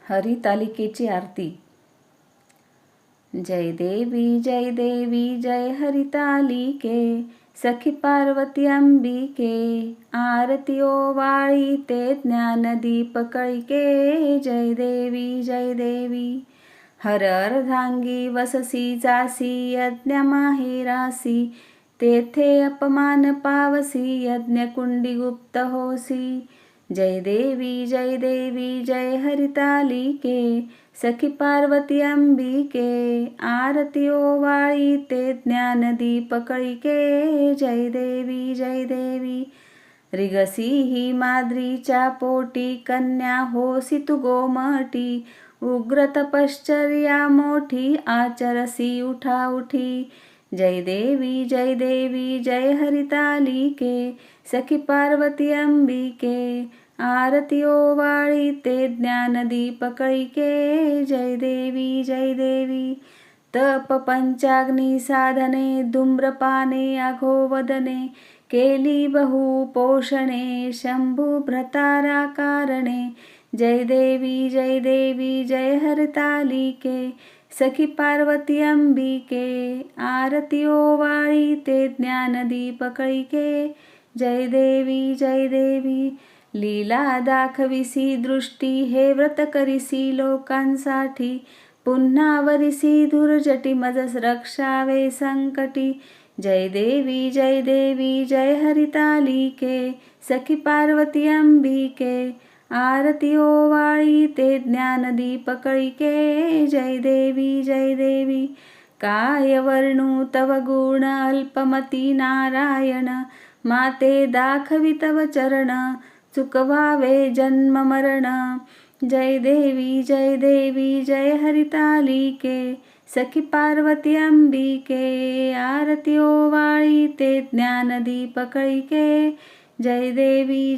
हरितालिकेची आरती. जय देवी जय हरितालिके, सखी पार्वती अंबिके, आरती ओवाळी ते ज्ञानदीप कळिके. जय देवी हर अर्धांगी वससी जासी, यज्ञ माहेरासी, तेथे अपमान पावसी, यज्ञ कुंडी गुप्त होसी. जय देवी जय हरितालिके, सखी पार्वती अंबिके, आरती ओवाळी ते ज्ञानदीप कळिके. जय देवी रिगसी ही माद्रीच्या पोटी, कन्या होसी तू गोमटी, उग्र तपश्चर्या मोठी, आचरसी उठाउठी. जय देवी जय हरितालिके, सखी पार्वती अंबिके, आरती ओवाळी ते ज्ञानदीप कळिके. जय देवी तप पंचाग्नी साधने, धूम्रपाने अघोवदने, केली बहु पोषणे, शंभू भ्रतारा कारणे. जय देवी जय हरितालिके, सखी पार्वती अंबिके, आरती ओवाळी ते ज्ञानदीप कळिके. जय देवी लीला दाखविसी दृष्टी, हे व्रत करिसी लोकांसाठी, पुन्हा वरिसी दुर्जटी, मज रक्षावे संकटी. जय देवी जय हरितालिके, सखी पार्वती अंबिके, आरती ओवाळी ते ज्ञानदीप कळिके. जय देवी काय वर्णू तव गुण, अल्पमती नारायण, माते दाखवी तव चरण, चुकवावे जन्म मरण. जय देवी जय हरितालिके, सखी पार्वती अंबिके, आरती ओवाळी ते ज्ञानदीप कळिके. जय देवी